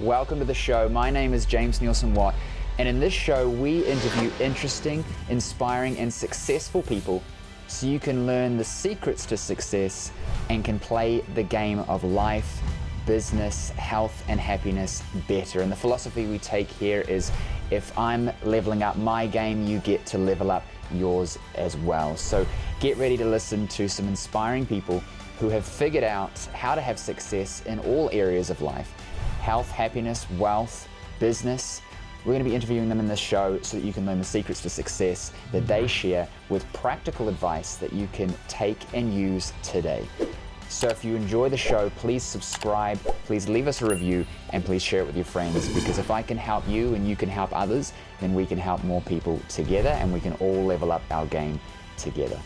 Welcome to the show. My name is James Nielsen Watt, and in this show, we interview interesting, inspiring, and successful people so you can learn the secrets to success and can play the game of life, business, health, and happiness better. And the philosophy we take here is if I'm leveling up my game, you get to level up yours as well. So get ready to listen to some inspiring people who have figured out how to have success in all areas of life: health, happiness, wealth, business. We're going to be interviewing them in this show so that you can learn the secrets to success that they share with practical advice that you can take and use today. So if you enjoy the show, please subscribe, please leave us a review, and please share it with your friends, because if I can help you and you can help others, then we can help more people together and we can all level up our game together.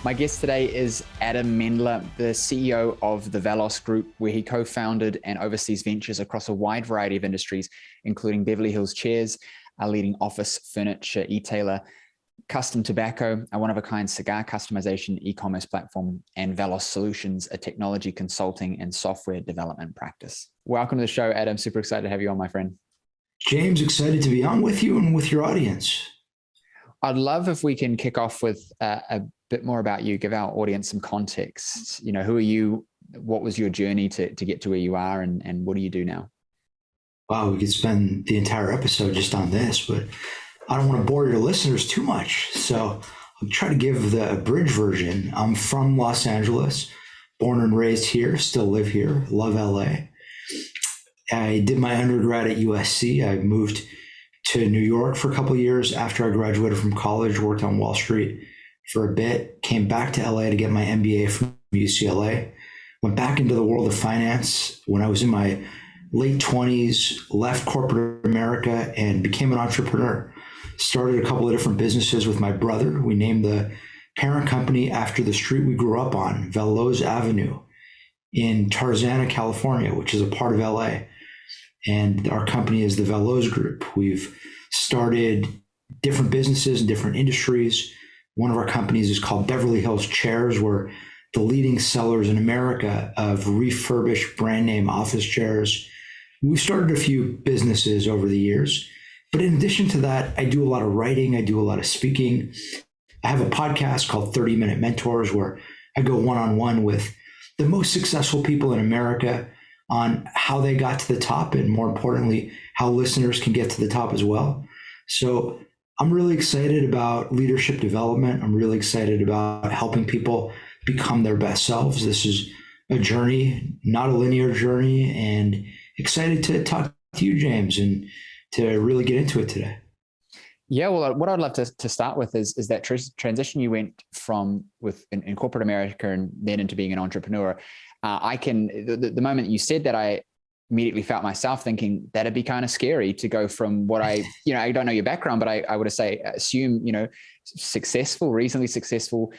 My guest today is Adam Mendler, the CEO of the Velos Group, where he co-founded and oversees ventures across a wide variety of industries, including Beverly Hills Chairs, a leading office furniture e-tailer, Custom Tobacco, a one-of-a-kind cigar customization e-commerce platform, and Velos Solutions, a technology consulting and software development practice. Welcome to the show, Adam. Super excited to have you on, my friend. James, excited to be on with you and with your audience. I'd love if we can kick off with a bit more about you, give our audience some context. You know, who are you? What was your journey to get to where you are, and what do you do now? Wow, we could spend the entire episode just on this, but I don't want to bore your listeners too much. So I'll try to give the abridged version. I'm from Los Angeles, born and raised here, still live here, love LA. I did my undergrad at USC. I moved to New York for a couple of years after I graduated from college, worked on Wall Street for a bit, came back to LA to get my MBA from UCLA, went back into the world of finance when I was in my late 20s, left corporate America and became an entrepreneur. Started a couple of different businesses with my brother. We named the parent company after the street we grew up on, Velos Avenue in Tarzana, California, which is a part of LA. And our company is the Velos Group. We've started different businesses in different industries. One of our companies is called Beverly Hills Chairs. We're the leading sellers in America of refurbished brand name office chairs. We've started a few businesses over the years. But in addition to that, I do a lot of writing. I do a lot of speaking. I have a podcast called 30-Minute Mentors where I go one-on-one with the most successful people in America on how they got to the top, and more importantly, how listeners can get to the top as well. So I'm really excited about leadership development. I'm really excited about helping people become their best selves. This is a journey, not a linear journey, and excited to talk to you, James, and to really get into it today. Yeah, well, what I'd love to start with is that transition you went from in corporate America and then into being an entrepreneur. The moment you said that, I immediately felt myself thinking that'd be kind of scary to go from what I don't know your background, but I would assume, successful, reasonably successful,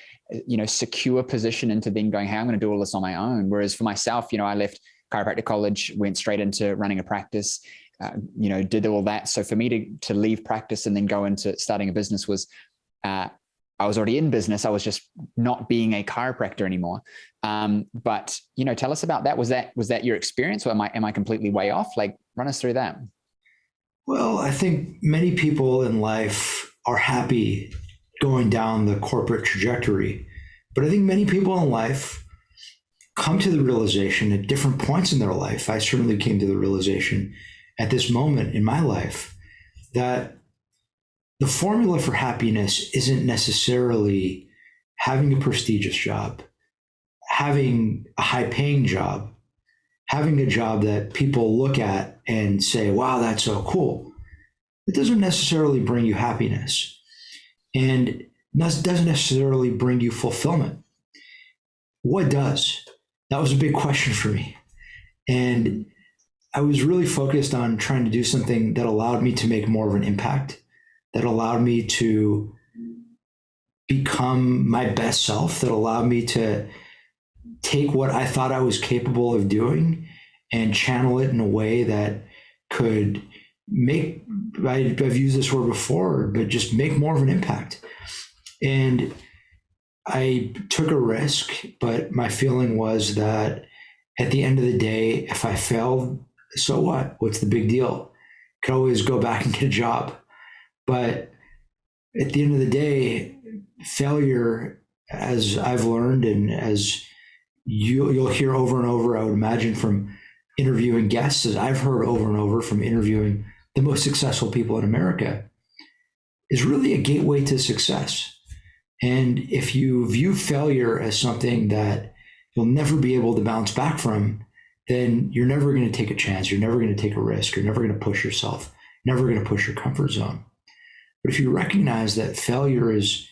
secure position into then going, hey, I'm going to do all this on my own. Whereas for myself, I left chiropractic college, went straight into running a practice, did all that. So for me to leave practice and then go into starting a business was, I was already in business. I was just not being a chiropractor anymore. But tell us about that. Was that your experience, or am I completely way off? Like, run us through that. Well, I think many people in life are happy going down the corporate trajectory, but I think many people in life come to the realization at different points in their life. I certainly came to the realization at this moment in my life that the formula for happiness isn't necessarily having a prestigious job, having a high-paying job, having a job that people look at and say, wow, that's so cool. It doesn't necessarily bring you happiness, and doesn't necessarily bring you fulfillment. What does? That was a big question for me. And I was really focused on trying to do something that allowed me to make more of an impact, that allowed me to become my best self, that allowed me to take what I thought I was capable of doing and channel it in a way that could make, I've used this word before, but just make more of an impact. And I took a risk, but my feeling was that at the end of the day, if I failed, So what? What's the big deal? Could always go back and get a job. But at the end of the day, failure, as I've learned and as you'll hear over and over, I would imagine, from interviewing guests, as I've heard over and over from interviewing the most successful people in America, is really a gateway to success. And if you view failure as something that you'll never be able to bounce back from, then you're never going to take a chance. You're never going to take a risk. You're never going to push yourself, never going to push your comfort zone. But if you recognize that failure is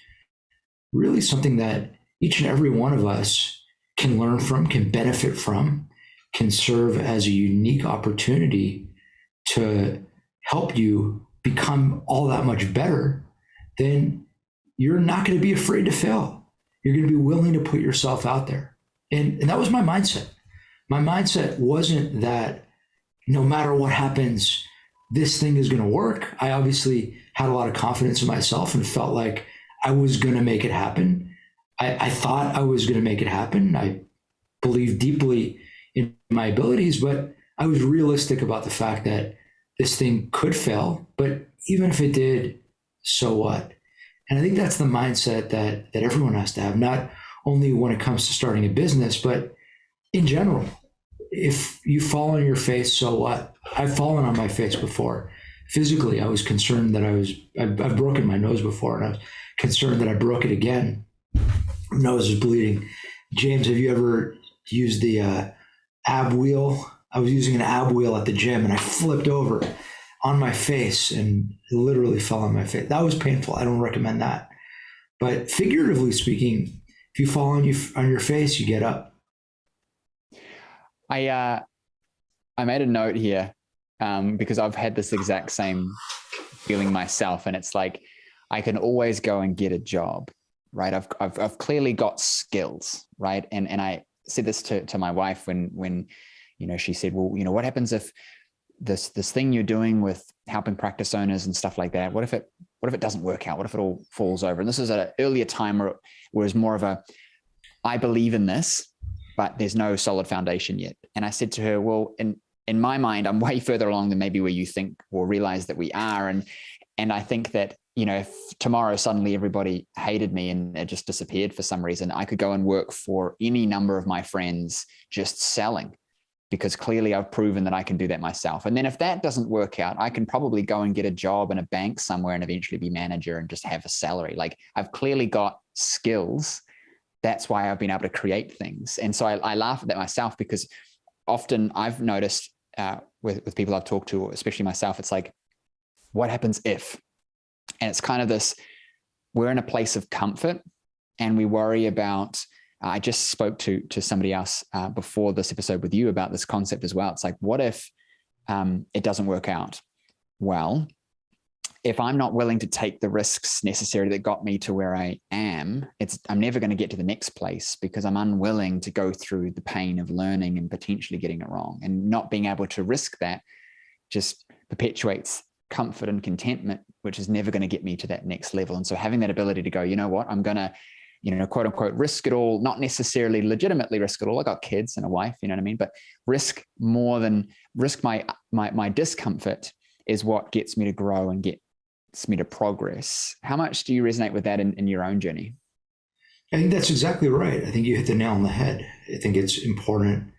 really something that each and every one of us can learn from, can benefit from, can serve as a unique opportunity to help you become all that much better, then you're not going to be afraid to fail. You're going to be willing to put yourself out there. And that was my mindset. My mindset wasn't that no matter what happens, this thing is going to work. I obviously had a lot of confidence in myself and felt like I was going to make it happen. I thought I was going to make it happen. I believed deeply in my abilities, but I was realistic about the fact that this thing could fail. But even if it did, so what? And I think that's the mindset that everyone has to have, not only when it comes to starting a business, but in general. If you fall on your face, so what? I've fallen on my face before. Physically, I was concerned that I've broken my nose before, and I was concerned that I broke it again. My nose is bleeding. James, have you ever used the ab wheel? I was using an ab wheel at the gym and I flipped over on my face and literally fell on my face. That was painful. I don't recommend that. But figuratively speaking, if you fall on your face, you get up. I made a note here because I've had this exact same feeling myself, and it's like I can always go and get a job, right? I've clearly got skills, right? And I said this to my wife when she said, well, what happens if this thing you're doing with helping practice owners and stuff like that, what if it doesn't work out? What if it all falls over? And this is at an earlier time where it was more of a, I believe in this, but there's no solid foundation yet. And I said to her, well, in my mind, I'm way further along than maybe where you think or realize that we are. And I think that, if tomorrow suddenly everybody hated me and it just disappeared for some reason, I could go and work for any number of my friends just selling, because clearly I've proven that I can do that myself. And then if that doesn't work out, I can probably go and get a job in a bank somewhere and eventually be manager and just have a salary. Like, I've clearly got skills. That's why I've been able to create things. And so I laugh at that myself, because often I've noticed with people I've talked to, especially myself, it's like, what happens if? And it's kind of this, we're in a place of comfort and we worry about, I just spoke to somebody else before this episode with you about this concept as well. It's like, what if it doesn't work out? Well, if I'm not willing to take the risks necessary that got me to where I am, I'm never going to get to the next place, because I'm unwilling to go through the pain of learning and potentially getting it wrong. And not being able to risk that just perpetuates comfort and contentment, which is never going to get me to that next level. And so having that ability to go, you know what, I'm going to, quote unquote, risk it all, not necessarily legitimately risk it all. I got kids and a wife, you know what I mean? But risk more than risk my discomfort is what gets me to grow and gets me to progress. How much do you resonate with that in your own journey? I think that's exactly right. I think you hit the nail on the head. I think it's important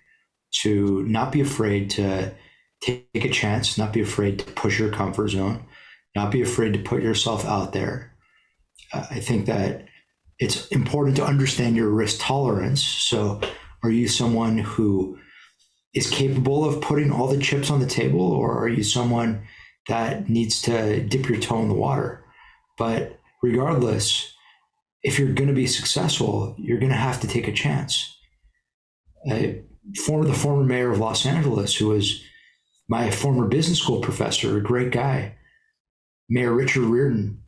to not be afraid to take a chance, not be afraid to push your comfort zone, not be afraid to put yourself out there. I think that it's important to understand your risk tolerance. So are you someone who is capable of putting all the chips on the table, or are you someone that needs to dip your toe in the water? But regardless, if you're going to be successful, you're going to have to take a chance. The former mayor of Los Angeles, who was my former business school professor, a great guy, Mayor Richard Riordan,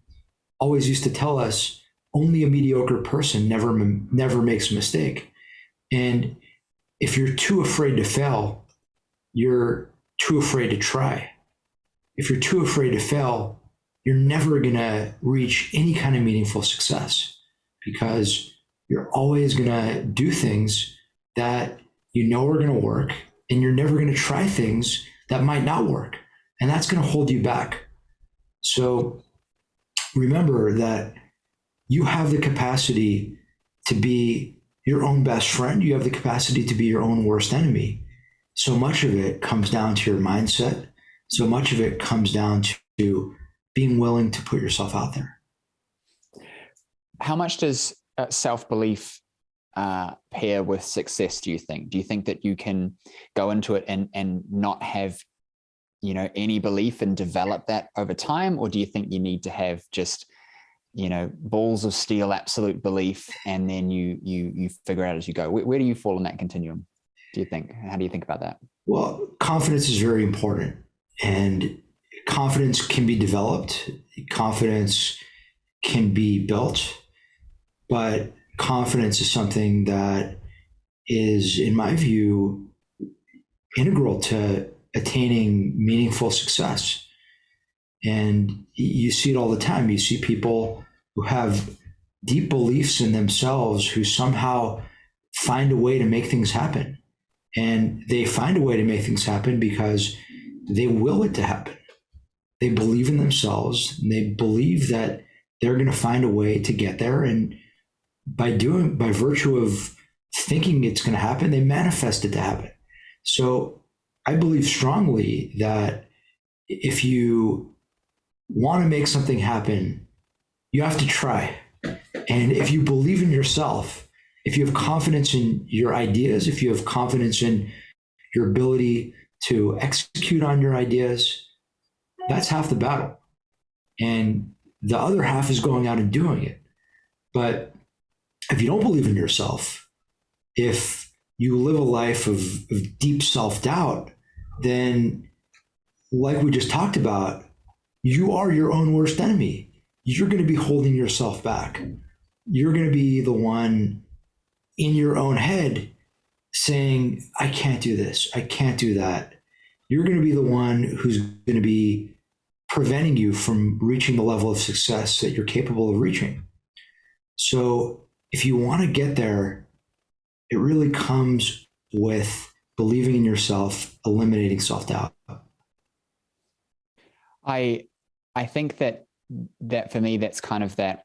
always used to tell us, only a mediocre person never makes a mistake. And if you're too afraid to fail, you're too afraid to try. If you're too afraid to fail, you're never going to reach any kind of meaningful success, because you're always going to do things that are going to work, and you're never going to try things that might not work. And that's going to hold you back. So remember that you have the capacity to be your own best friend. You have the capacity to be your own worst enemy. So much of it comes down to your mindset. So much of it comes down to being willing to put yourself out there. How much does self-belief pair with success, do you think? Do you think that you can go into it and not have, any belief and develop that over time? Or do you think you need to have just, balls of steel, absolute belief, and then you figure out as you go? Where do you fall in that continuum, do you think? How do you think about that? Well, confidence is very important, and confidence can be developed. Confidence can be built, but confidence is something that is, in my view, integral to attaining meaningful success. And you see it all the time. You see people who have deep beliefs in themselves who somehow find a way to make things happen. And they find a way to make things happen because they will it to happen. They believe in themselves, and they believe that they're going to find a way to get there. And by virtue of thinking it's going to happen, they manifest it to happen. So I believe strongly that if you want to make something happen, you have to try. And if you believe in yourself, if you have confidence in your ideas, if you have confidence in your ability to execute on your ideas, that's half the battle. And the other half is going out and doing it. But if you don't believe in yourself, if you live a life of deep self-doubt, then, like we just talked about, you are your own worst enemy. You're going to be holding yourself back. You're going to be the one in your own head saying, I can't do this, I can't do that. You're going to be the one who's going to be preventing you from reaching the level of success that you're capable of reaching. So if you want to get there, it really comes with believing in yourself, eliminating self-doubt. I think that for me, that's kind of that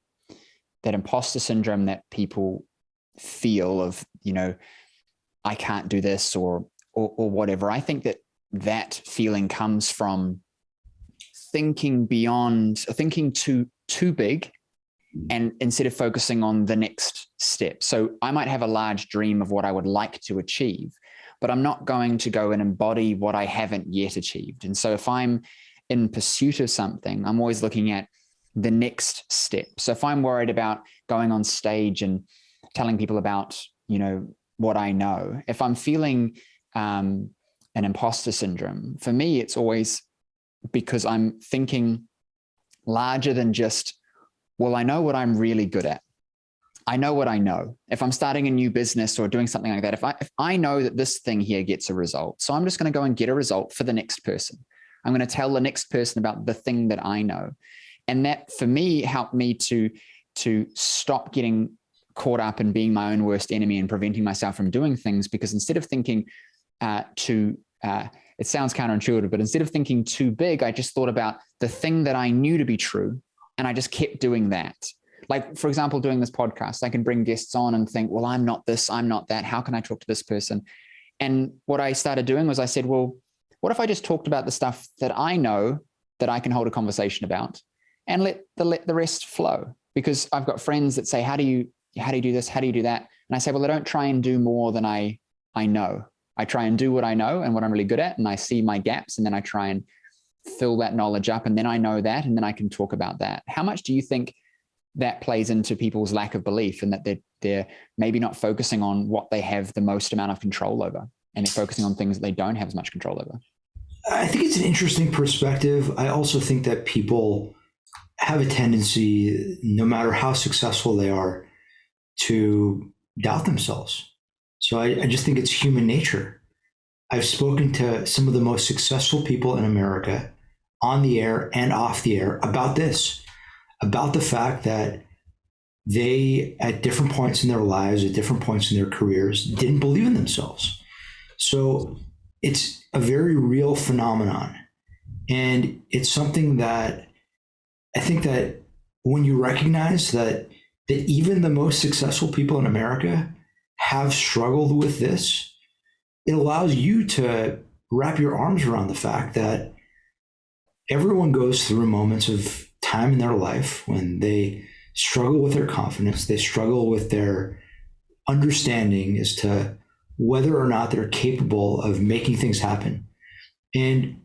imposter syndrome that people feel of, I can't do this or whatever. I think that feeling comes from thinking too big, and instead of focusing on the next step. So I might have a large dream of what I would like to achieve, but I'm not going to go and embody what I haven't yet achieved. And so if I'm in pursuit of something, I'm always looking at the next step. So if I'm worried about going on stage and telling people about, what I know, if I'm feeling an imposter syndrome, for me, it's always because I'm thinking larger than just, well, I know what I'm really good at. I know what I know. If I'm starting a new business or doing something like that, if I know that this thing here gets a result, so I'm just going to go and get a result for the next person. I'm going to tell the next person about the thing that I know. And that for me helped me to stop getting caught up in being my own worst enemy and preventing myself from doing things, because instead of thinking it sounds counterintuitive, but instead of thinking too big, I just thought about the thing that I knew to be true. And I just kept doing that. Like, for example, doing this podcast, I can bring guests on and think, well, I'm not this, I'm not that. How can I talk to this person? And what I started doing was I said, well, what if I just talked about the stuff that I know that I can hold a conversation about and let the rest flow? Because I've got friends that say, how do you do this? How do you do that? And I say, well, I don't try and do more than I know. I try and do what I know and what I'm really good at. And I see my gaps, and then I try and fill that knowledge up. And then I know that, and then I can talk about that. How much do you think that plays into people's lack of belief, and that they're maybe not focusing on what they have the most amount of control over, and they're focusing on things that they don't have as much control over? I think it's an interesting perspective. I also think that people have a tendency, no matter how successful they are, to doubt themselves. So I just think it's human nature. I've spoken to some of the most successful people in America on the air and off the air about this, about the fact that they, at different points in their lives, at different points in their careers, didn't believe in themselves. So it's a very real phenomenon. And it's something that I think that when you recognize that even the most successful people in America have struggled with this, it allows you to wrap your arms around the fact that everyone goes through moments of time in their life when they struggle with their confidence, they struggle with their understanding as to whether or not they're capable of making things happen. And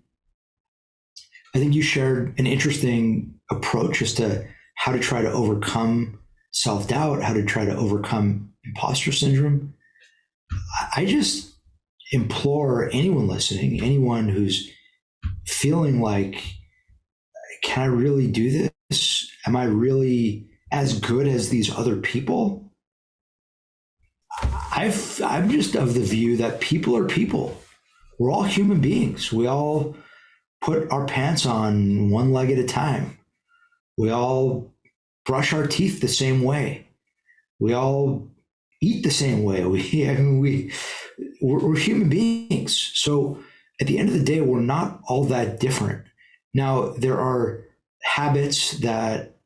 I think you shared an interesting approach as to how to try to overcome self-doubt, how to try to overcome imposter syndrome. I just implore anyone listening, anyone who's feeling like, can I really do this? Am I really as good as these other people? I'm just of the view that people are people. We're all human beings. We all put our pants on one leg at a time. We all brush our teeth the same way. We all eat the same way. We're human beings. So at the end of the day, we're not all that different. Now, there are habits that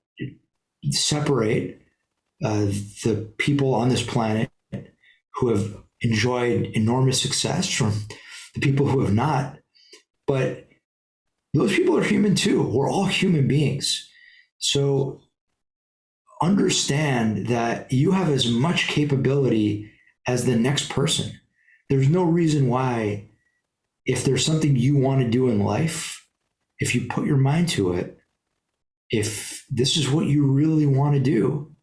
separate the people on this planet who have enjoyed enormous success from the people who have not. But those people are human too. We're all human beings. So understand that you have as much capability as the next person. There's no reason why, if there's something you want to do in life, if you put your mind to it, if this is what you really want to do,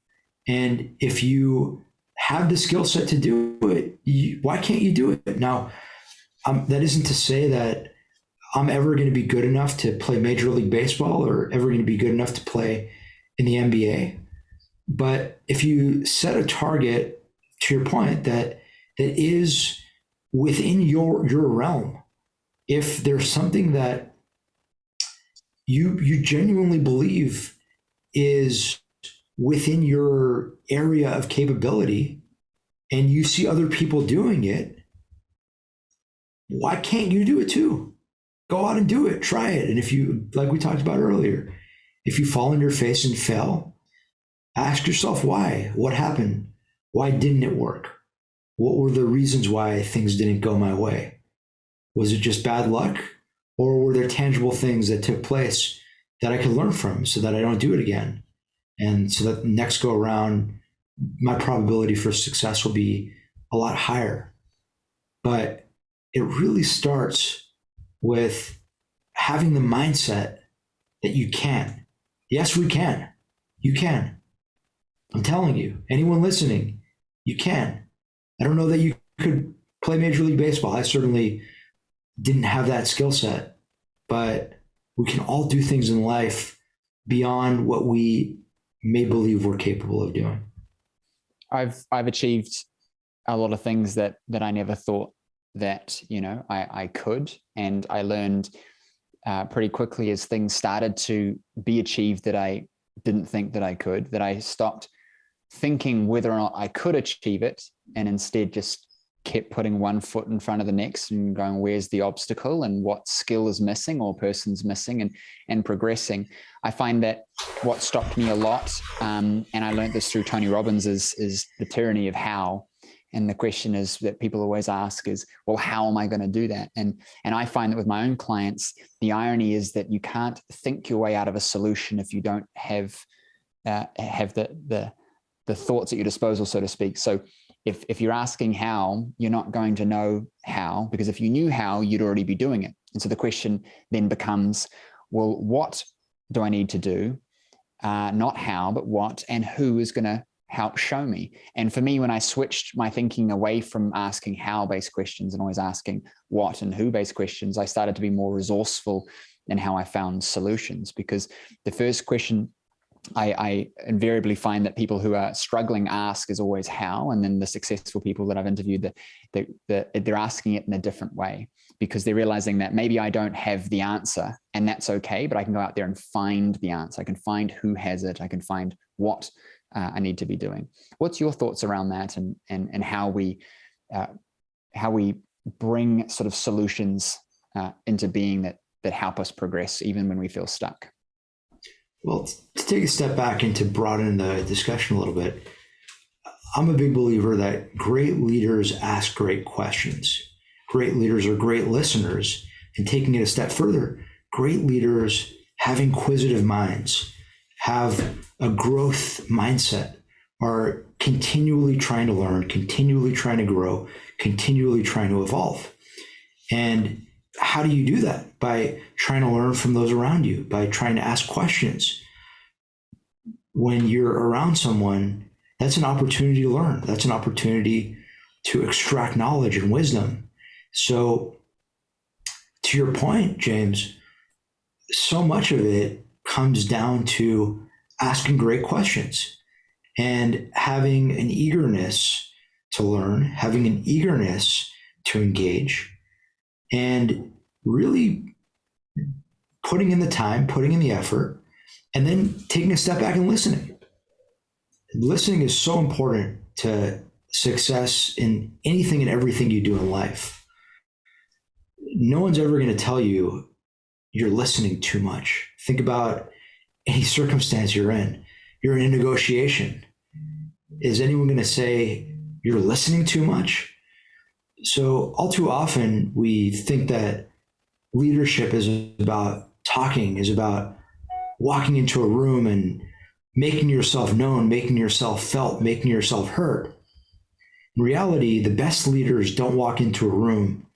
and if you have the skill set to do it, why can't you do it? Now, that isn't to say that I'm ever going to be good enough to play Major League Baseball or ever going to be good enough to play in the NBA. But if you set a target, to your point, that is within your realm, if there's something that you genuinely believe is within your area of capability and you see other people doing it, why can't you do it too? Go out and do it, try it. And if you, like we talked about earlier, if you fall on your face and fail, ask yourself why. What happened? Why didn't it work? What were the reasons why things didn't go my way? Was it just bad luck? Or were there tangible things that took place that I could learn from so that I don't do it again? And so that next go around, my probability for success will be a lot higher. But it really starts with having the mindset that you can. Yes, we can. You can. I'm telling you, anyone listening, you can. I don't know that you could play Major League Baseball. I certainly didn't have that skill set, but we can all do things in life beyond what we may believe we're capable of doing. I've achieved a lot of things that I never thought that, I could. And I learned pretty quickly as things started to be achieved that I didn't think that I could, that I stopped thinking whether or not I could achieve it and instead just kept putting one foot in front of the next and going, where's the obstacle and what skill is missing or person's missing, and progressing. I find that what stopped me a lot, and I learned this through Tony Robbins, is the tyranny of how. And the question is that people always ask is, well, how am I going to do that? And I find that with my own clients, the irony is that you can't think your way out of a solution if you don't have the thoughts at your disposal, so to speak. So if you're asking how, you're not going to know how, because if you knew how, you'd already be doing it. And so the question then becomes, well, what do I need to do? Not how, but what, and who is going to help show me? And for me, when I switched my thinking away from asking how-based questions and always asking what and who-based questions, I started to be more resourceful in how I found solutions. Because the first question I invariably find that people who are struggling ask is always how, and then the successful people that I've interviewed, they're asking it in a different way, because they're realizing that maybe I don't have the answer, and that's okay, but I can go out there and find the answer. I can find who has it. I can find what I need to be doing. What's your thoughts around that, and how we bring sort of solutions into being that help us progress even when we feel stuck? Well, to take a step back and to broaden the discussion a little bit, I'm a big believer that great leaders ask great questions. Great leaders are great listeners. And taking it a step further, great leaders have inquisitive minds, have a growth mindset, are continually trying to learn, continually trying to grow, continually trying to evolve. And how do you do that? By trying to learn from those around you, by trying to ask questions. When you're around someone, that's an opportunity to learn. That's an opportunity to extract knowledge and wisdom. So to your point, James, so much of it comes down to asking great questions and having an eagerness to learn, having an eagerness to engage, and really putting in the time, putting in the effort, and then taking a step back and listening. Listening is so important to success in anything and everything you do in life. No one's ever going to tell you you're listening too much. Think about any circumstance you're in. You're in a negotiation. Is anyone going to say you're listening too much? So all too often we think that leadership is about talking, is about walking into a room and making yourself known, making yourself felt, making yourself heard. In reality, the best leaders don't walk into a room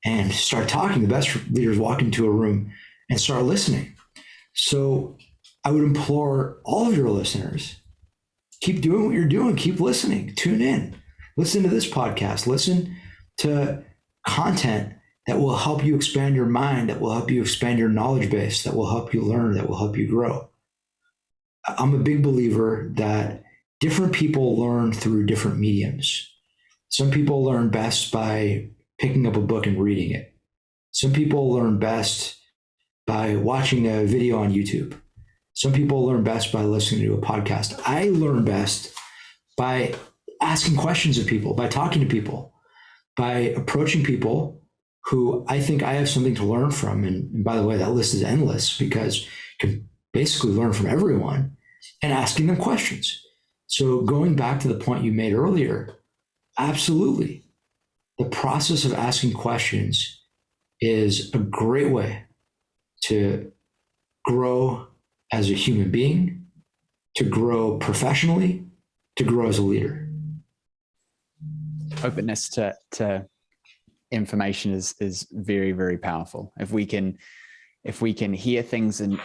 and start talking. The best leaders walk into a room and start listening. So I would implore all of your listeners, keep doing what you're doing, keep listening, tune in, listen to this podcast, listen to content that will help you expand your mind, that will help you expand your knowledge base, that will help you learn, that will help you grow. I'm a big believer that different people learn through different mediums. Some people learn best by picking up a book and reading it. Some people learn best by watching a video on YouTube. Some people learn best by listening to a podcast. I learn best by asking questions of people, by talking to people, by approaching people who I think I have something to learn from. And by the way, that list is endless because you can basically learn from everyone, and asking them questions. So going back to the point you made earlier, absolutely. The process of asking questions is a great way to grow as a human being, to grow professionally, to grow as a leader. Openness to information is very, very powerful. If we can hear things and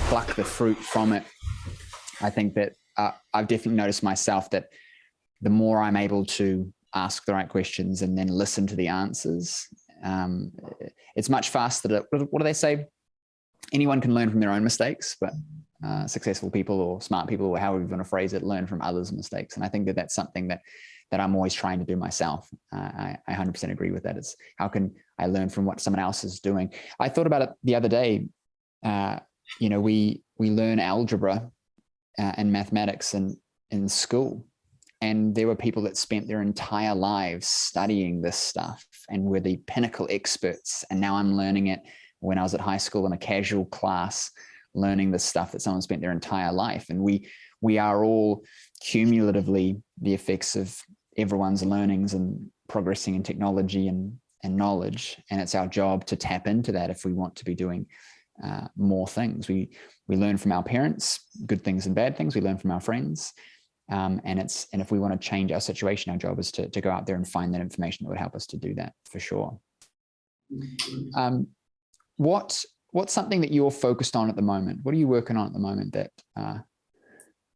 pluck the fruit from it, I think that I've definitely noticed myself that the more I'm able to ask the right questions and then listen to the answers, it's much faster. What do they say? Anyone can learn from their own mistakes, but successful people or smart people, or however you want to phrase it, learn from others' mistakes. And I think that that's something that I'm always trying to do myself. I 100% agree with that. It's how can I learn from what someone else is doing? I thought about it the other day. We learn algebra and mathematics in school, and there were people that spent their entire lives studying this stuff and were the pinnacle experts. And now I'm learning it when I was at high school in a casual class, learning this stuff that someone spent their entire life. And we are all cumulatively the effects of everyone's learnings and progressing in technology and knowledge. And it's our job to tap into that if we want to be doing more things. We learn from our parents, good things and bad things. We learn from our friends. And if we want to change our situation, our job is to go out there and find that information that would help us to do that for sure. What's something that you're focused on at the moment? What are you working on at the moment that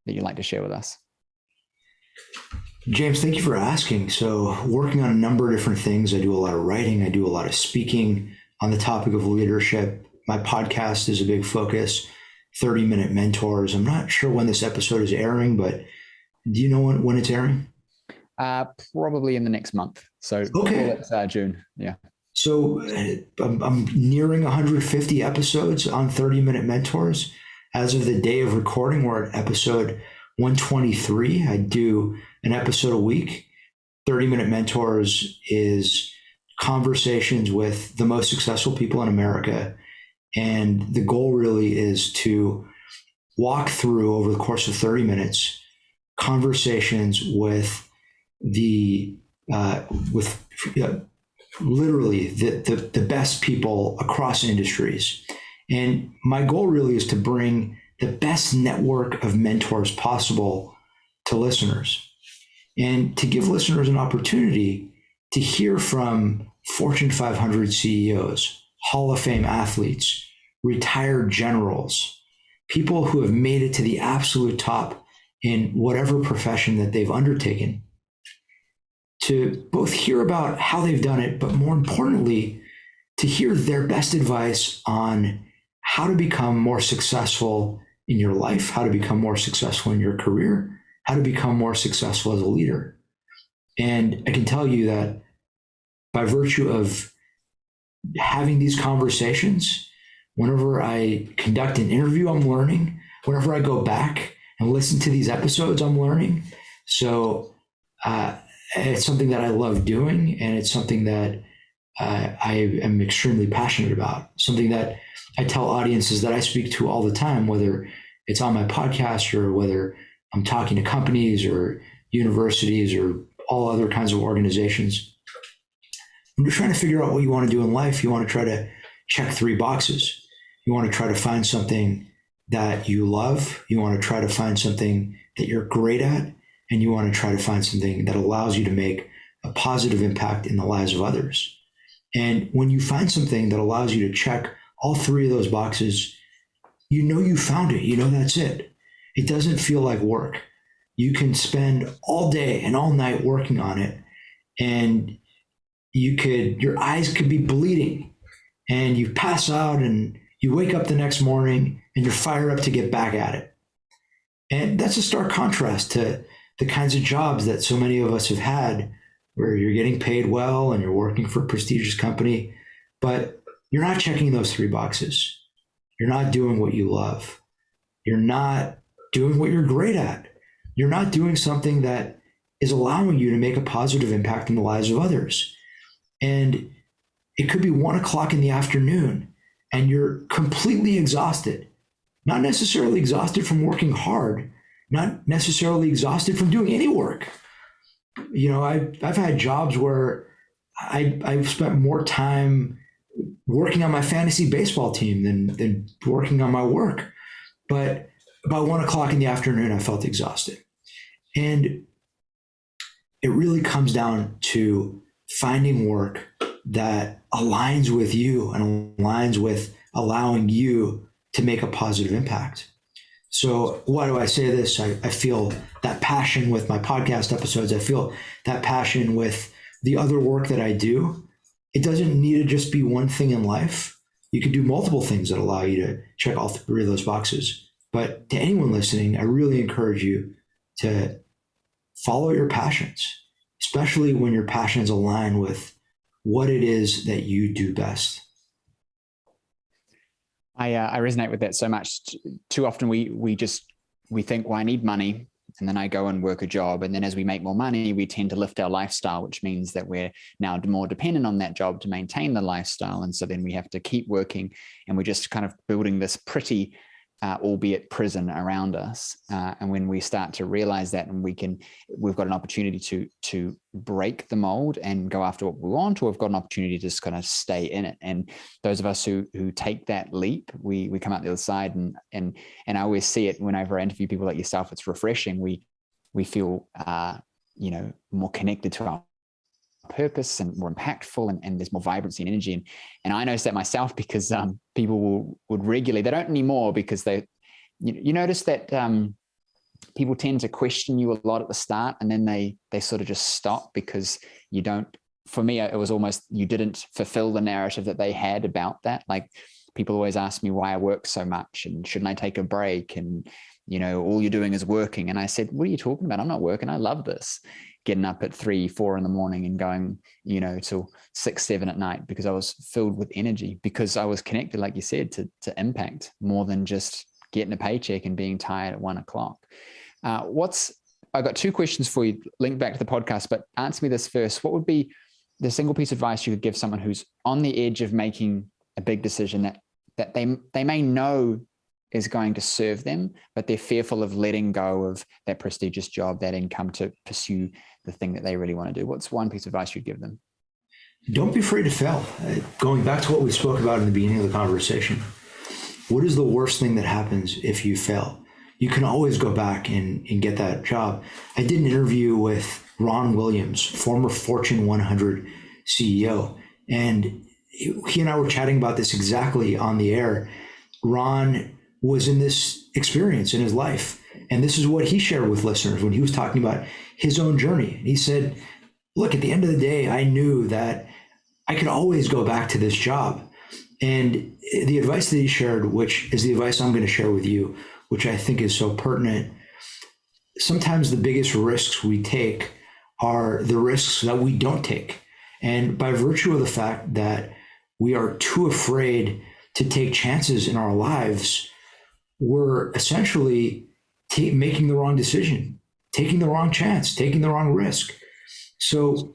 you'd like to share with us? James, thank you for asking. So working on a number of different things. I do a lot of writing. I do a lot of speaking on the topic of leadership. My podcast is a big focus, 30-Minute Mentors. I'm not sure when this episode is airing, but do you know when it's airing? Probably in the next month. So okay. It's June. Yeah. So I'm nearing 150 episodes on 30-Minute Mentors. As of the day of recording, we're at episode 123. I do an episode a week. 30-Minute Mentors is conversations with the most successful people in America. And the goal really is to walk through, over the course of 30 minutes, conversations with literally the best people across industries. And my goal really is to bring the best network of mentors possible to listeners, and to give listeners an opportunity to hear from Fortune 500 CEOs, Hall of Fame athletes, retired generals, people who have made it to the absolute top in whatever profession that they've undertaken, to both hear about how they've done it, but more importantly, to hear their best advice on how to become more successful in your life, how to become more successful in your career, how to become more successful as a leader. And I can tell you that by virtue of having these conversations, whenever I conduct an interview, I'm learning. Whenever I go back and listen to these episodes, I'm learning. So it's something that I love doing, and it's something that I am extremely passionate about, something that I tell audiences that I speak to all the time, whether it's on my podcast or whether I'm talking to companies or universities or all other kinds of organizations. When you're trying to figure out what you want to do in life, you want to try to check 3 boxes. You want to try to find something that you love. You want to try to find something that you're great at. And you want to try to find something that allows you to make a positive impact in the lives of others. And when you find something that allows you to check all 3 of those boxes, you know you found it. You know that's it. It doesn't feel like work. You can spend all day and all night working on it, and your eyes could be bleeding, and you pass out, and you wake up the next morning and you're fired up to get back at it. And that's a stark contrast to the kinds of jobs that so many of us have had, where you're getting paid well and you're working for a prestigious company, but you're not checking those 3 boxes. You're not doing what you love. You're not doing what you're great at. You're not doing something that is allowing you to make a positive impact in the lives of others. And it could be 1 o'clock in the afternoon and you're completely exhausted, not necessarily exhausted from working hard, not necessarily exhausted from doing any work. You know, I've had jobs where I've spent more time working on my fantasy baseball team than working on my work. But about 1 o'clock in the afternoon, I felt exhausted. And it really comes down to finding work that aligns with you and aligns with allowing you to make a positive impact. So why do I say this? I feel that passion with my podcast episodes. I feel that passion with the other work that I do. It doesn't need to just be one thing in life. You can do multiple things that allow you to check all 3 of those boxes. But to anyone listening, I really encourage you to follow your passions, especially when your passions align with what it is that you do best. I resonate with that so much. Too often we think, well, I need money, and then I go and work a job, and then as we make more money, we tend to lift our lifestyle, which means that we're now more dependent on that job to maintain the lifestyle, and so then we have to keep working, and we're just kind of building this pretty albeit prison around us. And when we start to realize that, and we've got an opportunity to break the mold and go after what we want, or we've got an opportunity to just kind of stay in it. And those of us who take that leap, we come out the other side. And I always see it whenever I interview people like yourself. It's refreshing. We feel more connected to our purpose and more impactful, and there's more vibrancy and energy. And I notice that myself, because people would regularly, they don't anymore, because you notice that people tend to question you a lot at the start, and then they sort of just stop because you don't. For me, it was almost, you didn't fulfill the narrative that they had about that. Like, people always ask me why I work so much, and shouldn't I take a break, and all you're doing is working. And I said, what are you talking about? I'm not working. I love this. Getting up at 3, 4 in the morning and going, till 6, 7 at night, because I was filled with energy, because I was connected, like you said, to impact more than just getting a paycheck and being tired at 1 o'clock. What's I got two questions for you linked back to the podcast, but answer me this first. What would be the single piece of advice you could give someone who's on the edge of making a big decision that they may know is going to serve them, but they're fearful of letting go of that prestigious job, that income, to pursue the thing that they really want to do? What's one piece of advice you'd give them? Don't be afraid to fail. Going back to what we spoke about in the beginning of the conversation, what is the worst thing that happens if you fail? You can always go back and get that job. I did an interview with Ron Williams, former Fortune 100 CEO, and he and I were chatting about this exactly on the air. Ron was in this experience in his life, and this is what he shared with listeners when he was talking about his own journey. He said, look, at the end of the day, I knew that I could always go back to this job. And the advice that he shared, which is the advice I'm going to share with you, which I think is so pertinent, sometimes the biggest risks we take are the risks that we don't take. And by virtue of the fact that we are too afraid to take chances in our lives, we're essentially making the wrong decision, taking the wrong chance, taking the wrong risk. So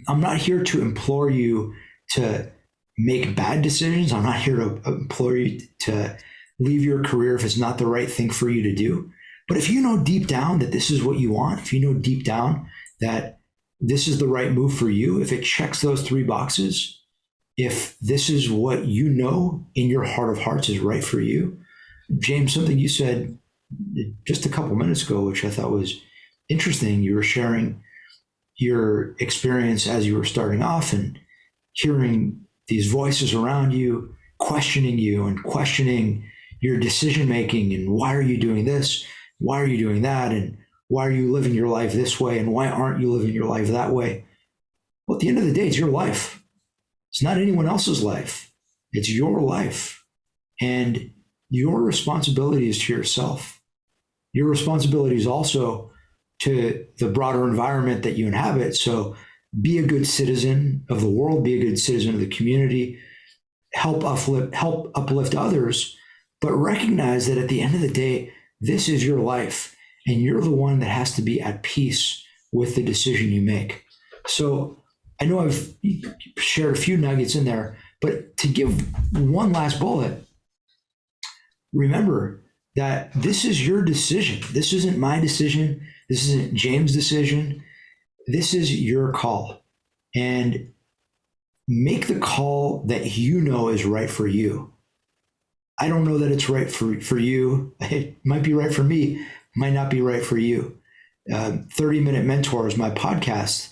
I'm not here to implore you to make bad decisions. I'm not here to implore you to leave your career if it's not the right thing for you to do. But if you know deep down that this is what you want, if you know deep down that this is the right move for you, if it checks those three boxes, if this is what you know in your heart of hearts is right for you. James, something you said just a couple minutes ago, which I thought was interesting, you were sharing your experience as you were starting off and hearing these voices around you, questioning you and questioning your decision making, and why are you doing this? Why are you doing that? And why are you living your life this way? And why aren't you living your life that way? Well, at the end of the day, it's your life. It's not anyone else's life. It's your life. And your responsibility is to yourself. Your responsibility is also to the broader environment that you inhabit. So be a good citizen of the world, be a good citizen of the community, help uplift others, but recognize that at the end of the day, this is your life, and you're the one that has to be at peace with the decision you make. So I know I've shared a few nuggets in there, but to give one last bullet, remember that this is your decision. This isn't my decision. This isn't James' decision. This is your call. And make the call that you know is right for you. I don't know that it's right for you. It might be right for me, might not be right for you. 30-Minute Mentors, my podcast,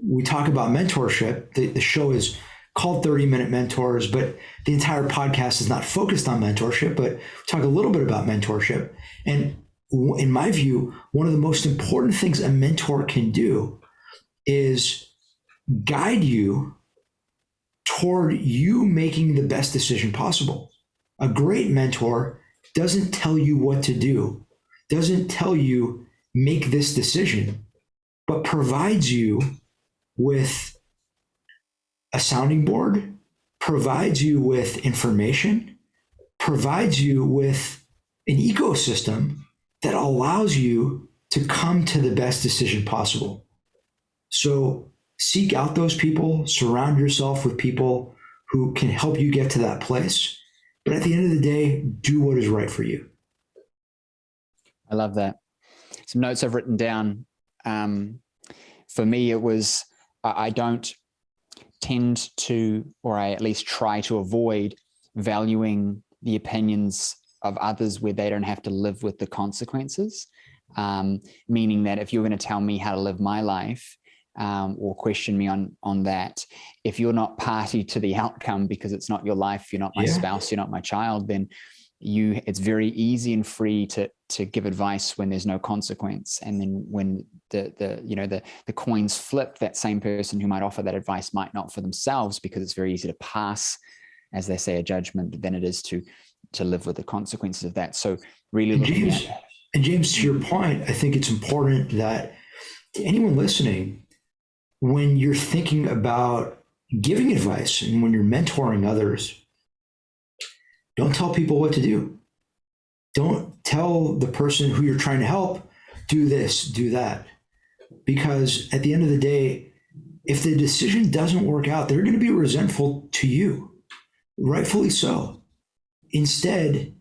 we talk about mentorship. The show is called 30-Minute Mentors, but the entire podcast is not focused on mentorship, but we talk a little bit about mentorship. And in my view, one of the most important things a mentor can do is guide you toward you making the best decision possible. A great mentor doesn't tell you what to do, doesn't tell you make this decision, but provides you with a sounding board, provides you with information, provides you with an ecosystem that allows you to come to the best decision possible. So seek out those people, surround yourself with people who can help you get to that place. But at the end of the day, do what is right for you. I love that. Some notes I've written down. For me, it was, I don't tend to, or I at least try to avoid valuing the opinions of others where they don't have to live with the consequences. Meaning that if you're going to tell me how to live my life, or question me on that, if you're not party to the outcome because it's not your life, you're not my spouse, you're not my child, then it's very easy and free to give advice when there's no consequence. And then when the coins flip, that same person who might offer that advice might not for themselves, because it's very easy to pass, as they say, a judgment than it is to live with the consequences of that. So really looking at that. And James, to your point, I think it's important that to anyone listening, when you're thinking about giving advice and when you're mentoring others, don't tell people what to do. Don't tell the person who you're trying to help do this, do that. Because at the end of the day, if the decision doesn't work out, they're going to be resentful to you, rightfully so. Instead,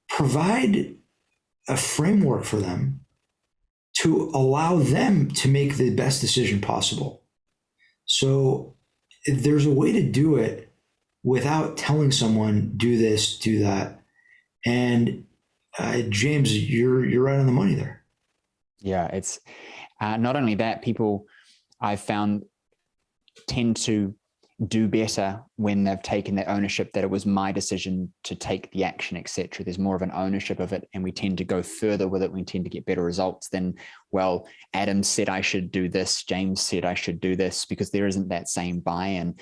provide a framework for them to allow them to make the best decision possible. So there's a way to do it without telling someone, do this, do that. And James, you're right on the money there. Yeah, it's not only that, people I've found tend to do better when they've taken that ownership that it was my decision to take the action, etc. There's more of an ownership of it, and we tend to go further with it. We tend to get better results than, well, Adam said I should do this, James said I should do this, because there isn't that same buy-in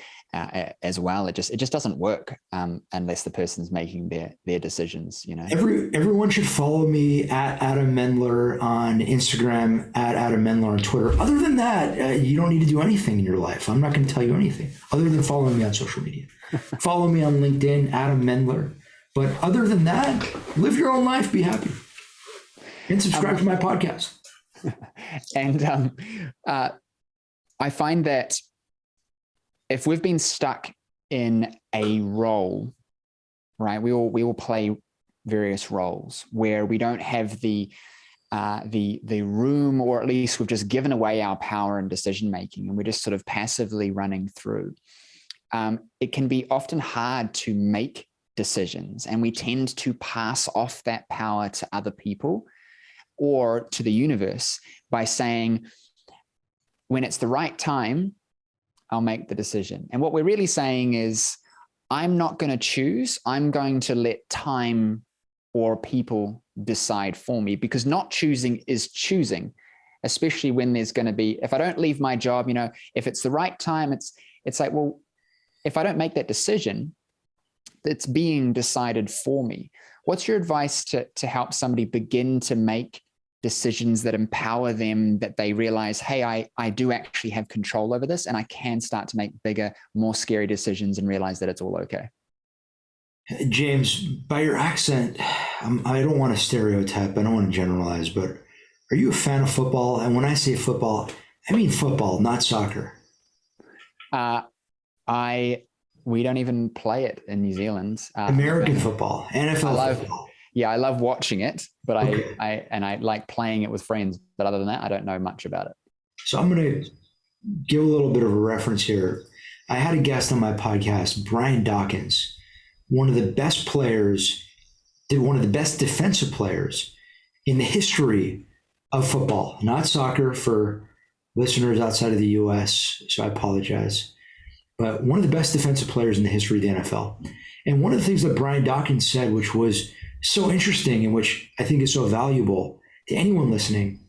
as well. It just doesn't work unless the person's making their decisions. Everyone should follow me at Adam Mendler on Instagram, at Adam Mendler on Twitter. Other than that, you don't need to do anything in your life. I'm not going to tell you anything other than following me on social media. Follow me on LinkedIn, Adam Mendler. But other than that, live your own life, be happy, and subscribe to my podcast. And I find that if we've been stuck in a role, right, we all play various roles where we don't have the room, or at least we've just given away our power and decision making, and we're just sort of passively running through. It can be often hard to make decisions, and we tend to pass off that power to other people or to the universe by saying, when it's the right time, I'll make the decision. And what we're really saying is, I'm not going to choose. I'm going to let time or people decide for me, because not choosing is choosing, especially when there's going to be, if I don't leave my job, if it's the right time, it's like, well, if I don't make that decision, it's being decided for me. What's your advice to help somebody begin to make decisions that empower them, that they realize, hey, I do actually have control over this, and I can start to make bigger, more scary decisions and realize that it's all okay? James, by your accent, I don't want to stereotype, I don't want to generalize, but are you a fan of football? And when I say football, I mean football, not soccer. We don't even play it in New Zealand. American football, NFL football. Yeah, I love watching it, but Okay. I like playing it with friends. But other than that, I don't know much about it. So I'm going to give a little bit of a reference here. I had a guest on my podcast, Brian Dawkins, one of the best defensive players in the history of football, not soccer for listeners outside of the US, so I apologize. But one of the best defensive players in the history of the NFL. And one of the things that Brian Dawkins said, which was so interesting and which I think is so valuable to anyone listening,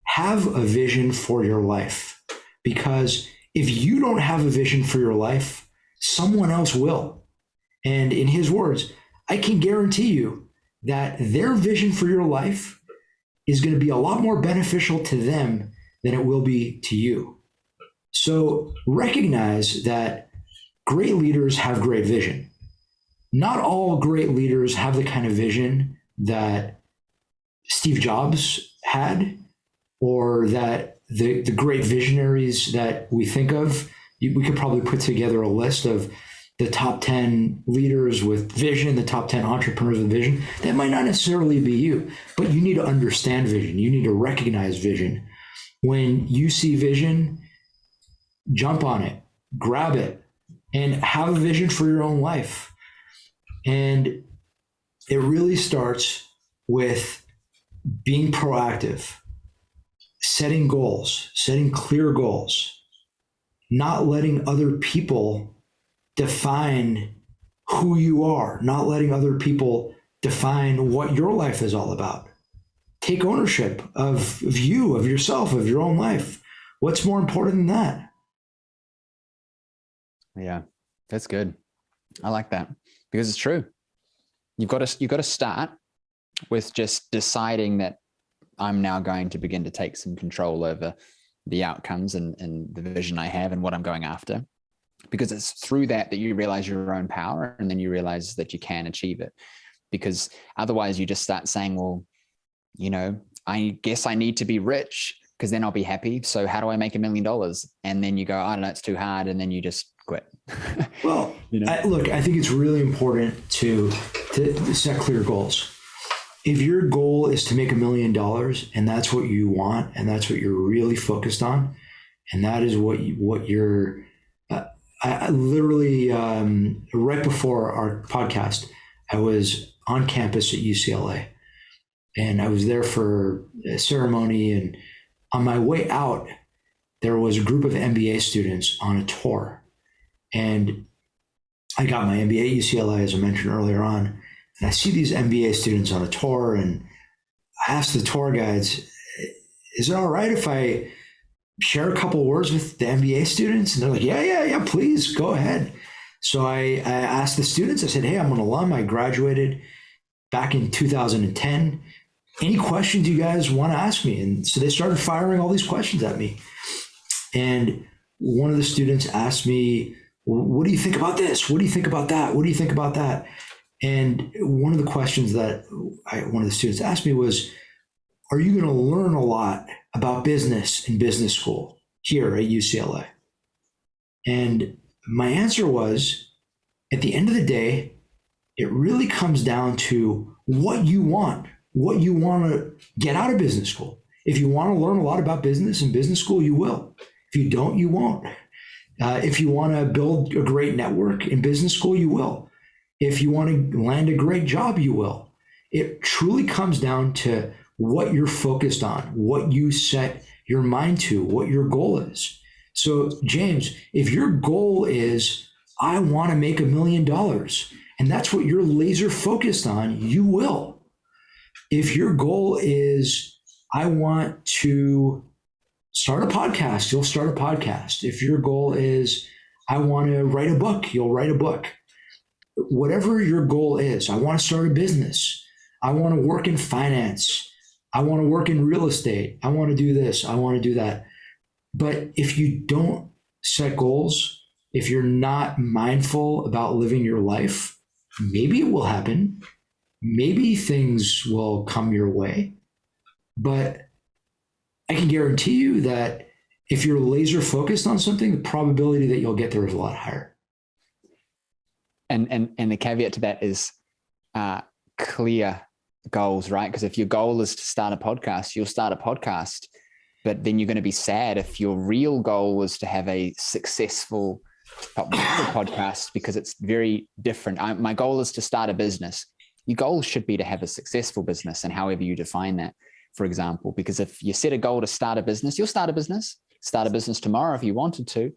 have a vision for your life. Because if you don't have a vision for your life, someone else will. And in his words, I can guarantee you that their vision for your life is going to be a lot more beneficial to them than it will be to you. So recognize that great leaders have great vision. Not all great leaders have the kind of vision that Steve Jobs had, or that the great visionaries that we think of. We could probably put together a list of the top 10 leaders with vision, the top 10 entrepreneurs with vision. That might not necessarily be you, but you need to understand vision. You need to recognize vision. When you see vision, jump on it, grab it, and have a vision for your own life. And it really starts with being proactive, setting goals, setting clear goals, not letting other people define who you are, not letting other people define what your life is all about. Take ownership of you, of yourself, of your own life. What's more important than that? Yeah, that's good. I like that, because it's true. You've got to start with just deciding that I'm now going to begin to take some control over the outcomes and the vision I have and what I'm going after, because it's through that you realize your own power, and then you realize that you can achieve it. Because otherwise you just start saying, well, I guess I need to be rich because then I'll be happy. So how do I make $1 million? And then you go, I don't know, it's too hard. And then you just quit. Well, you know? I think it's really important to set clear goals. If your goal is to make $1 million and that's what you want, and that's what you're really focused on, and that is what you're, I literally, right before our podcast, I was on campus at UCLA, and I was there for a ceremony. And on my way out, there was a group of MBA students on a tour. And I got my MBA at UCLA, as I mentioned earlier on. And I see these MBA students on a tour, and I asked the tour guides, is it all right if I share a couple of words with the MBA students? And they're like, yeah, please go ahead. So I asked the students, I said, hey, I'm an alum. I graduated back in 2010. Any questions you guys want to ask me? And so they started firing all these questions at me. And one of the students asked me, what do you think about this? What do you think about that? What do you think about that? And one of the questions that one of the students asked me was, are you going to learn a lot about business in business school here at UCLA? And my answer was, at the end of the day, it really comes down to what you want to get out of business school. If you want to learn a lot about business in business school, you will. If you don't, you won't. If you want to build a great network in business school, you will. If you want to land a great job, you will. It truly comes down to what you're focused on, what you set your mind to, what your goal is. So, James, if your goal is, I want to make $1 million, and that's what you're laser focused on, you will. If your goal is, I want to start a podcast, you'll start a podcast. If your goal is, I want to write a book, you'll write a book. Whatever your goal is, I want to start a business, I want to work in finance, I want to work in real estate, I want to do this, I want to do that. But if you don't set goals, if you're not mindful about living your life, maybe it will happen. Maybe things will come your way. But I can guarantee you that if you're laser focused on something, the probability that you'll get there is a lot higher. And the caveat to that is clear goals, right? Because if your goal is to start a podcast, you'll start a podcast, but then you're going to be sad if your real goal was to have a successful podcast, because it's very different. My goal is to start a business. Your goal should be to have a successful business, and however you define that, for example, because if you set a goal to start a business, you'll start a business tomorrow if you wanted to,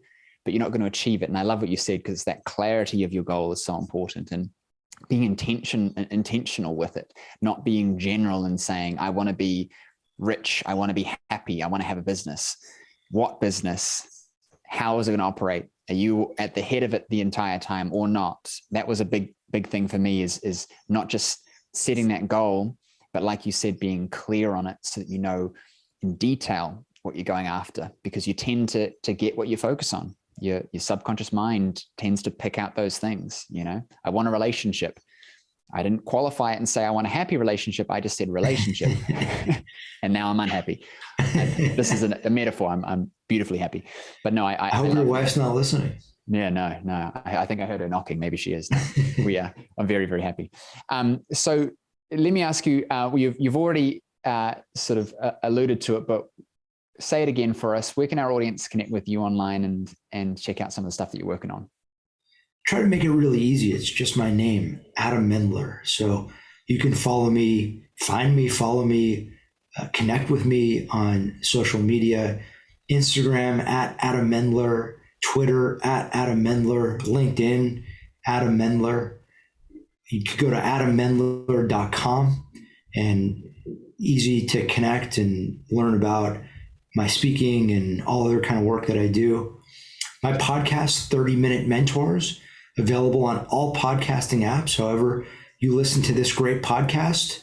but you're not going to achieve it. And I love what you said, because that clarity of your goal is so important, and being intentional with it, not being general and saying, I want to be rich, I want to be happy, I want to have a business. What business? How is it going to operate? Are you at the head of it the entire time or not? That was a big thing for me, is not just setting that goal, but like you said, being clear on it so that you know in detail what you're going after, because you tend to get what you focus on. Your subconscious mind tends to pick out those things. You know, I want a relationship. I didn't qualify it and say I want a happy relationship. I just said relationship, and now I'm unhappy. This is a metaphor. I'm beautifully happy, but no, I hope your wife's not listening. Yeah, no. I think I heard her knocking. Maybe she is. I'm very, very happy. So let me ask you. You've already sort of alluded to it, but say it again for us. Where can our audience connect with you online and check out some of the stuff that you're working on? Try to make it really easy. It's just my name, Adam Mendler. So you can follow me, find me, follow me, connect with me on social media, Instagram at Adam Mendler, Twitter at Adam Mendler, LinkedIn, Adam Mendler. You can go to adammendler.com, and easy to connect and learn about my speaking and all other kind of work that I do. My podcast, 30-Minute Mentors, available on all podcasting apps. However you listen to this great podcast,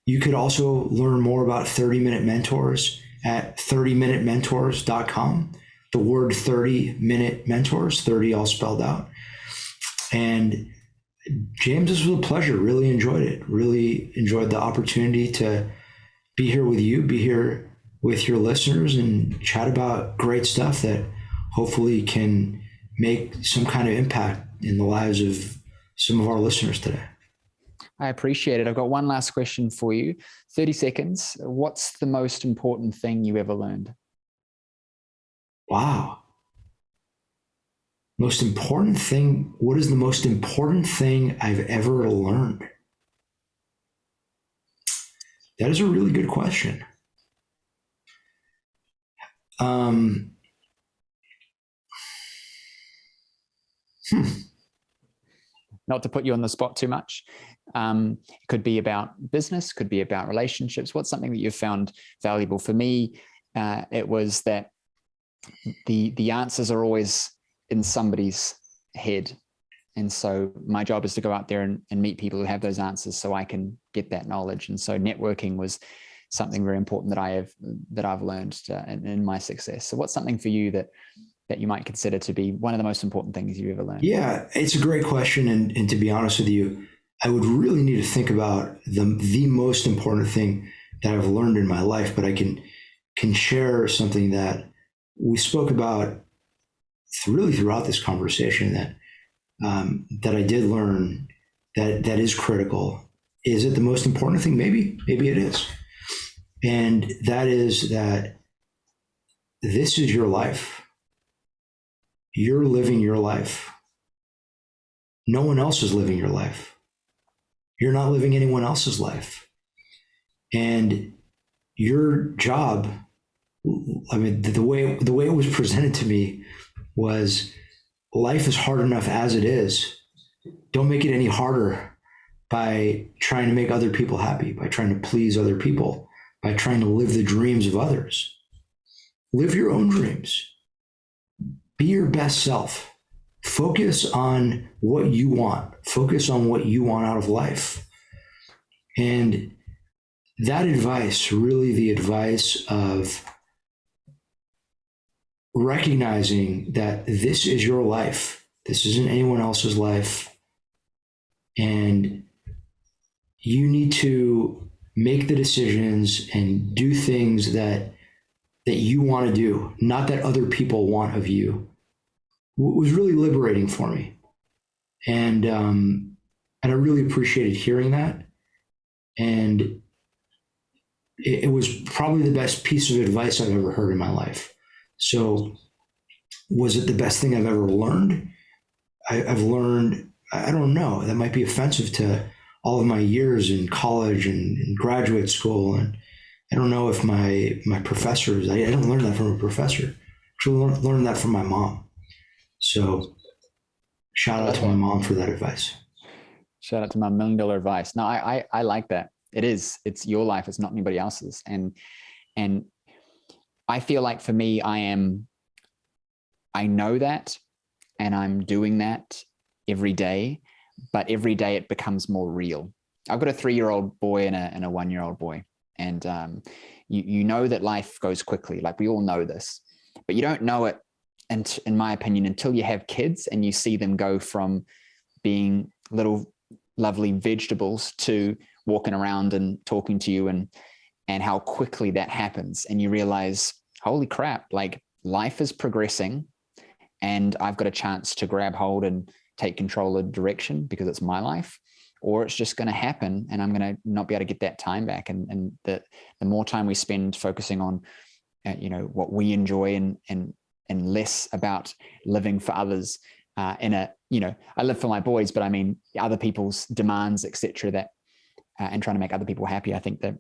you could also learn more about 30-Minute Mentors at 30minutementors.com. The word 30-Minute Mentors, 30 all spelled out. And James, this was a pleasure. Really enjoyed it. Really enjoyed the opportunity to be here with you, be here with your listeners, and chat about great stuff that hopefully can make some kind of impact in the lives of some of our listeners today. I appreciate it. I've got one last question for you. 30 seconds. What's the most important thing you ever learned? Wow. Most important thing. What is the most important thing I've ever learned? That is a really good question. Not to put you on the spot too much. It could be about business, could be about relationships. What's something that you've found valuable? For me, it was that the answers are always in somebody's head. And so my job is to go out there and meet people who have those answers so I can get that knowledge. And so networking was something very important that I've learned in my success. So what's something for you that you might consider to be one of the most important things you've ever learned? Yeah, it's a great question. And to be honest with you, I would really need to think about the most important thing that I've learned in my life, but I can share something that we spoke about really throughout this conversation that I did learn that is critical. Is it the most important thing? Maybe it is. And that is that this is your life. You're living your life. No one else is living your life. You're not living anyone else's life. And your job, I mean, the way it was presented to me was, life is hard enough as it is. Don't make it any harder by trying to make other people happy, by trying to please other people, by trying to live the dreams of others. Live your own dreams. Be your best self. Focus on what you want. Focus on what you want out of life. And that advice, really the advice of recognizing that this is your life. This isn't anyone else's life. And you need to make the decisions and do things that you want to do, not that other people want of you. It was really liberating for me. And I really appreciated hearing that. And it was probably the best piece of advice I've ever heard in my life. So was it the best thing I've ever learned? I've learned, I don't know, that might be offensive to all of my years in college and in graduate school. And I don't know if my professors, I didn't learn that from a professor. I learned that from my mom. So shout out to my mom for that advice. Shout out to my $1 million advice. No, I like that. It's your life. It's not anybody else's. And I feel like for me, I know that, and I'm doing that every day, but every day it becomes more real. I've got a 3-year-old boy and a 1-year-old boy. And you know that life goes quickly. Like, we all know this, but you don't know it, and in my opinion, until you have kids and you see them go from being little lovely vegetables to walking around and talking to you, and how quickly that happens. And you realize, holy crap, like, life is progressing and I've got a chance to grab hold and take control of direction because it's my life, or it's just going to happen and I'm going to not be able to get that time back. And the more time we spend focusing on, what we enjoy and less about living for others, I live for my boys, but I mean other people's demands, etc. That and trying to make other people happy. I think that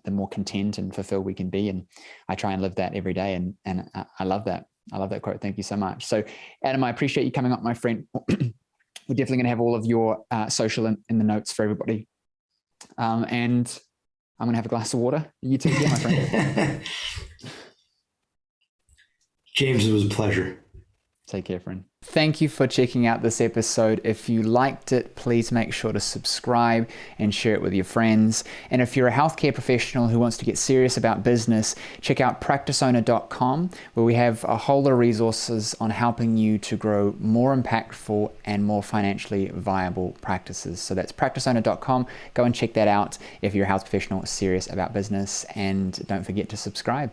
the more content and fulfilled we can be, and I try and live that every day. And I love that. I love that quote. Thank you so much. So, Adam, I appreciate you coming up, my friend. We're definitely going to have all of your social in the notes for everybody. And I'm going to have a glass of water. You take care, my friend. James, it was a pleasure. Take care, friend. Thank you for checking out this episode. If you liked it, please make sure to subscribe and share it with your friends. And if you're a healthcare professional who wants to get serious about business, check out practiceowner.com, where we have a whole lot of resources on helping you to grow more impactful and more financially viable practices. So that's practiceowner.com. Go and check that out if you're a health professional serious about business, and don't forget to subscribe.